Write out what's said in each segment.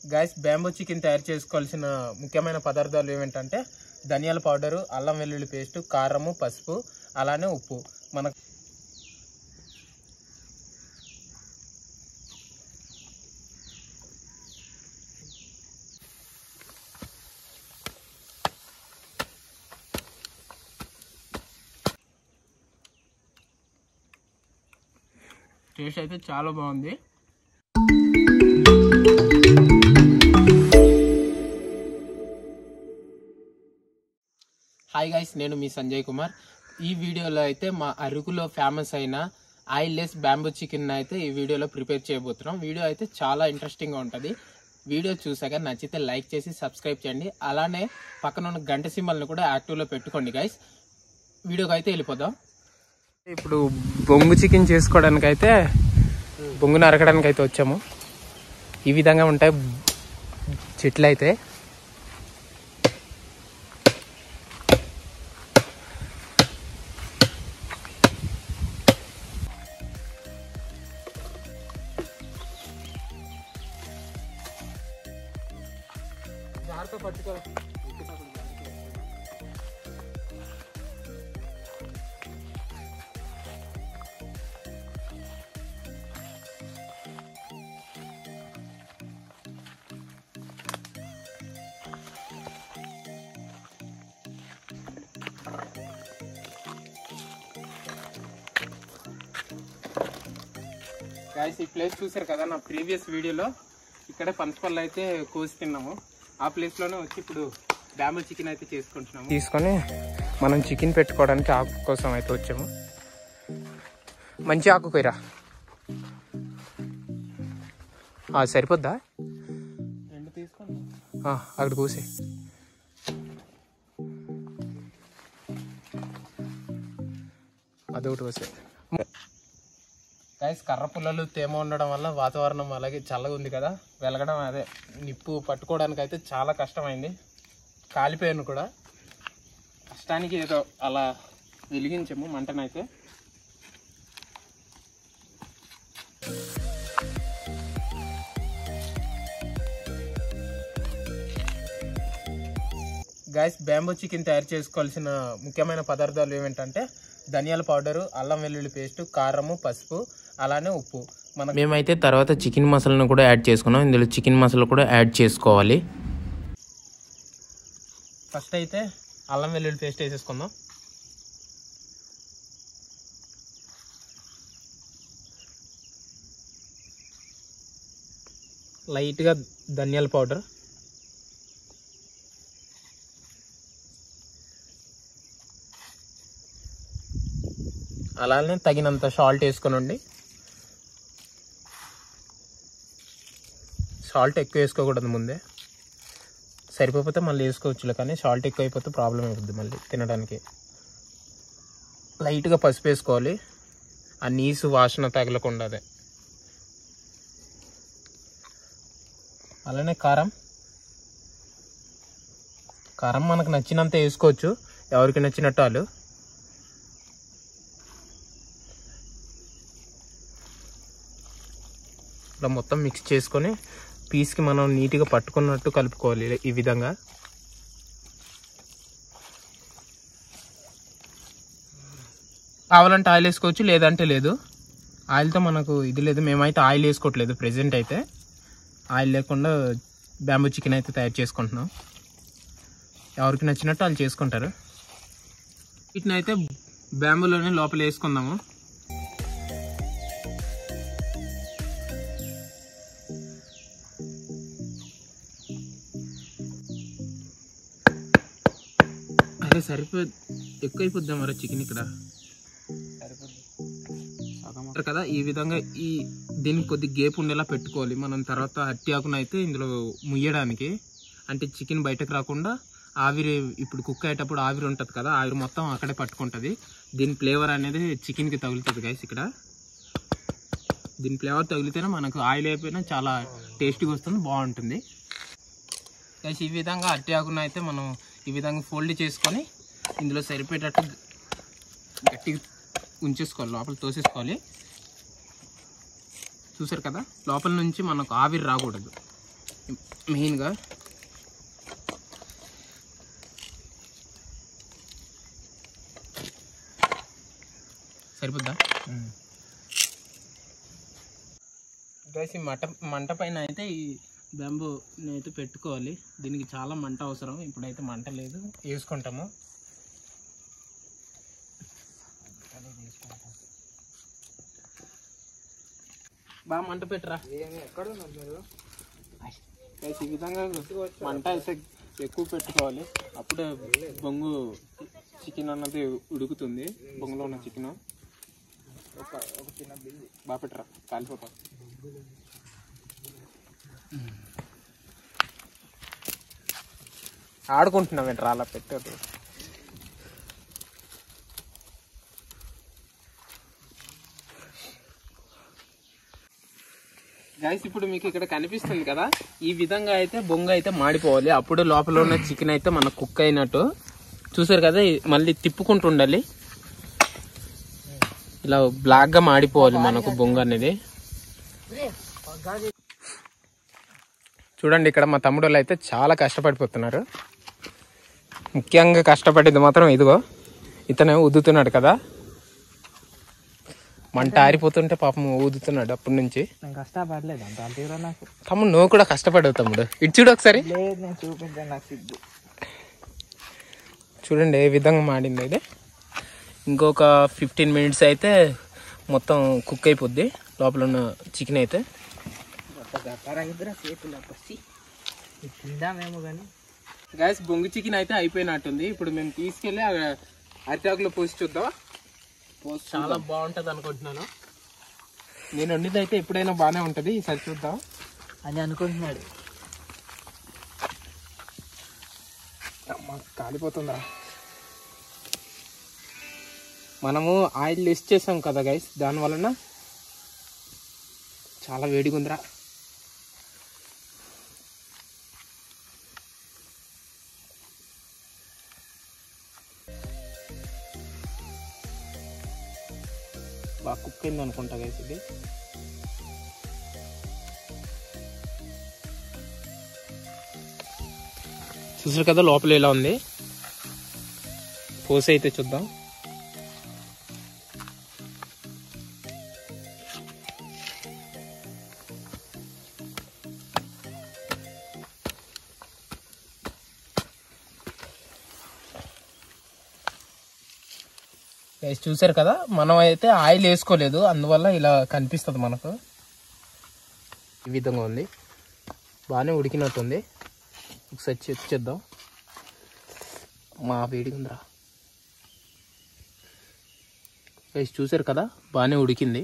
Guys bamboo chicken తయారు చేసుకోవాల్సిన ముఖ్యమైన పదార్థాలు ఏమిటంటే ధనియాల పౌడరు, అల్లం వెల్లుల్లి పేస్ట్, కారము, పసుపు, అలానే ఉప్పు. మన టేస్ట్ అయితే చాలా బాగుంది. హాయ్ గైస్, నేను మీ సంజయ్ కుమార్. ఈ వీడియోలో అయితే మా అరకులో ఫేమస్ అయిన ఆయిల్లెస్ బ్యాంబూ చికెన్ అయితే ఈ వీడియోలో ప్రిపేర్ చేయబోతున్నాం. వీడియో అయితే చాలా ఇంట్రెస్టింగ్గా ఉంటుంది. వీడియో చూసాక నచ్చితే లైక్ చేసి సబ్స్క్రైబ్ చేయండి. అలానే పక్కన ఉన్న గంట సింబల్ని కూడా యాక్టివ్లో పెట్టుకోండి గైస్. వీడియోకి అయితే వెళ్ళిపోదాం. ఇప్పుడు బొంగు చికెన్ చేసుకోవడానికి అయితే బొంగును అరకడానికి అయితే వచ్చాము. ఈ విధంగా ఉంటాయి చెట్లు అయితే. పట్టుకో గాయ్స్, ఈ ప్లేస్ చూసారు కదా, నా ప్రీవియస్ వీడియోలో ఇక్కడే పనసపళ్ళు అయితే కోసి తిన్నాము. ఆ ప్లేస్లోనే వచ్చి ఇప్పుడు బ్యాంబూ చికెన్ అయితే చేసుకుంటున్నాము. తీసుకొని మనం చికెన్ పెట్టుకోవడానికి ఆకు కోసం అయితే వచ్చాము. మంచి ఆకు కొయ్యరా, సరిపోద్దా? రెండు తీసుకోండి, అక్కడ కోసి. అదొకటి కోసే. గైస్, కర్ర పుల్లలు తేమ ఉండడం వల్ల వాతావరణం అలాగే చల్లగా ఉంది కదా, వెలగడం అదే నిప్పు పట్టుకోవడానికి అయితే చాలా కష్టమైంది. కాలిపోయాను కూడా. కష్టానికి ఏదో అలా వెలిగించాము మంటనైతే. గైస్, బ్యాంబూ చికెన్ తయారు చేసుకోవాల్సిన ముఖ్యమైన పదార్థాలు ఏమిటంటే ధనియాల పౌడరు, అల్లం వెల్లుల్లి పేస్ట్, కారము, పసుపు, అలానే ఉప్పు. మేమైతే తర్వాత చికెన్ మసాలాను కూడా యాడ్ చేసుకున్నాం. ఇందులో చికెన్ మసాలా కూడా యాడ్ చేసుకోవాలి. ఫస్ట్ అయితే అల్లం వెల్లుల్లి పేస్ట్ వేసేసుకుందాం. లైట్గా ధనియాల పౌడర్, అలానే తగినంత సాల్ట్ వేసుకోనండి. సాల్ట్ ఎక్కువ వేసుకోకూడదు ముందే, సరిపోతే మళ్ళీ వేసుకోవచ్చులే, కానీ సాల్ట్ ఎక్కువ అయిపోతే ప్రాబ్లం అవుతుంది మళ్ళీ తినడానికి. లైట్గా పసుపు వేసుకోవాలి, ఆ నీసు వాసన తగలకుండా. అదే అలానే కారం మనకు నచ్చినంత వేసుకోవచ్చు, ఎవరికి నచ్చినట్టు వాళ్ళు. ఇలా మొత్తం మిక్స్ చేసుకొని పీస్కి మనం నీట్గా పట్టుకున్నట్టు కలుపుకోవాలి ఈ విధంగా. కావాలంటే ఆయిల్ వేసుకోవచ్చు, లేదంటే లేదు. ఆయిల్తో మనకు ఇది లేదు, మేమైతే ఆయిల్ వేసుకోవట్లేదు ప్రెజెంట్ అయితే. ఆయిల్ లేకుండా బ్యాంబూ చికెన్ అయితే తయారు చేసుకుంటున్నాం. ఎవరికి నచ్చినట్టు వాళ్ళు చేసుకుంటారు. వీటిని అయితే బ్యాంబూలోనే లోపల వేసుకుందాము. అదే సరిపోదు, ఎక్కువైపోద్దాం మరి చికెన్ ఇక్కడ సరిపోద్ది కదా. ఈ విధంగా దీనికి కొద్ది గేప్ ఉండేలా పెట్టుకోవాలి మనం. తర్వాత అట్టి ఆకును అయితే ఇందులో ముయ్యడానికి, అంటే చికెన్ బయటకు రాకుండా ఆవిరి, ఇప్పుడు కుక్ అయ్యేటప్పుడు ఆవిరి ఉంటుంది కదా, ఆవిరి మొత్తం అక్కడే పట్టుకుంటుంది. దీని ఫ్లేవర్ అనేది చికెన్కి తగులుతుంది గైస్. ఇక్కడ దీని ఫ్లేవర్ తగిలితేనే మనకు ఆయిల్ అయిపోయినా చాలా టేస్టీగా వస్తుంది, బాగుంటుంది గైస్. ఈ విధంగా అట్టి ఆకును అయితే మనం ఈ విధంగా ఫోల్డ్ చేసుకొని ఇందులో సరిపోయేటట్టు గట్టిగా ఉంచేసుకోవాలి, లోపల తోసేసుకోవాలి. చూసారు కదా, లోపల నుంచి మనకు ఆవిరి రాకూడదు. మెయిన్గా. సరిపోద్దా గైస్? ఈ మంట పైన అయితే ఈ బ్యాంబూని అయితే పెట్టుకోవాలి. దీనికి చాలా మంట అవసరం. ఇప్పుడైతే మంట లేదు, వేసుకుంటాము. బాగా మంట పెట్టరా. ఎక్కడ ఉన్నారు మీరు? ఈ విధంగా మంట అయితే ఎక్కువ పెట్టుకోవాలి. అప్పుడే బొంగు చికెన్ అన్నది ఉడుకుతుంది. బొంగులో ఉన్న చికెన్ ఒక చిన్న బిల్లు బాగా పెట్టరా, కాలిపోతాం. ఆడుకుంటున్నాం ఏంట్రా అలా పెట్టదు. గైస్ ఇప్పుడు మీకు ఇక్కడ కనిపిస్తుంది కదా, ఈ విధంగా అయితే బొంగు అయితే మాడిపోవాలి. అప్పుడు లోపల ఉన్న చికెన్ అయితే మనకు కుక్ అయినట్టు. చూసారు కదా, మళ్ళీ తిప్పుకుంటూ ఉండాలి. ఇలా బ్లాక్ గా మాడిపోవాలి మనకు బొంగు అనేది. చూడండి, ఇక్కడ మా తమ్ముడు అయితే చాలా కష్టపడిపోతున్నారు. ముఖ్యంగా కష్టపడేది మాత్రం ఇదిగో, ఇతనే ఊదుతున్నాడు కదా. మంట ఆరిపోతుంటే పాపం ఊదుతున్నాడు అప్పటి నుంచి. కష్టపడలేదు నాకు. తమ్ముడు నువ్వు కూడా కష్టపడవు తమ్ముడు. ఇటు చూడు ఒకసారి. చూడండి ఏ విధంగా మాడింది ఇది. ఇంకొక 15 minutes అయితే మొత్తం కుక్ అయిపోద్ది లోపల ఉన్న చికెన్ అయితే. గైస్ బొంగు చికెన్ అయితే అయిపోయినట్టుంది. ఇప్పుడు మేము తీసుకెళ్ళి అరిటాకులో పోసి చూద్దాం. చాలా బాగుంటది అనుకుంటున్నాను. నేను వండిది అయితే ఎప్పుడైనా బాగానే ఉంటది, ఈసారి చూద్దాం అని అనుకుంటున్నాడు. కాలిపోతుందా? మనము ఆయిల్ వేస్ట్ చేసాం కదా గైస్, దాని వలన చాలా వేడిగా ఉందిరా. బాగా కుక్ అయింది అనుకుంటా గైస్ ఇది. చూసారు కదా లోపల ఎలా ఉంది. పోసి అయితే చూద్దాం. చూసారు కదా, మనం అయితే ఆయిల్ వేసుకోలేదు, అందువల్ల ఇలా కనిపిస్తుంది మనకు. ఈ విధంగా ఉంది, బాగానే ఉడికినట్టుంది. ఒకసారి చెక్ చేద్దాం. మా వేడిగా ఉందిరా. చూసారు కదా, బాగానే ఉడికింది.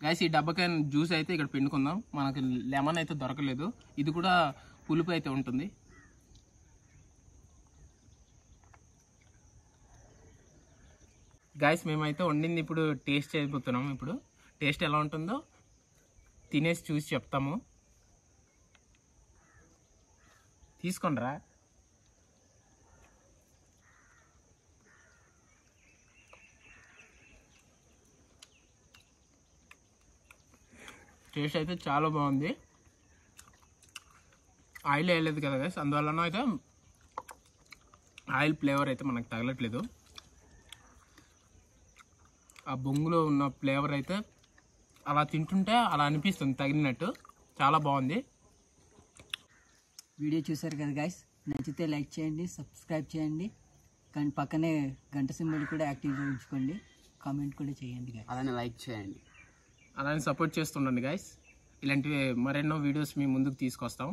గైస్ ఈ డబ్బకాయ జ్యూస్ అయితే ఇక్కడ పిండుకుందాం. మనకు లెమన్ అయితే దొరకలేదు, ఇది కూడా పులుపు అయితే ఉంటుంది. గైస్ మేమైతే వండింది ఇప్పుడు టేస్ట్ చేయబోతున్నాము. ఇప్పుడు టేస్ట్ ఎలా ఉంటుందో తినేసి చూసి చెప్తాము. తీసుకోండిరా. టేస్ట్ అయితే చాలా బాగుంది. ఆయిల్ వేయలేదు కదా గైస్, అందువలన అయితే ఆయిల్ ఫ్లేవర్ అయితే మనకు తగలట్లేదు. ఆ బొంగులో ఉన్న ఫ్లేవర్ అయితే అలా తింటుంటే అలా అనిపిస్తుంది తగిలినట్టు. చాలా బాగుంది. వీడియో చూసారు కదా గైస్, నచ్చితే లైక్ చేయండి, సబ్స్క్రైబ్ చేయండి, కానీ పక్కనే గంట సింబల్ కూడా యాక్టివ్గా ఉంచుకోండి. కామెంట్ కూడా చేయండి గైస్, అలానే లైక్ చేయండి, అలానే సపోర్ట్ చేస్తుండండి గైస్. ఇలాంటివి మరెన్నో వీడియోస్ మీ ముందుకు తీసుకొస్తాం.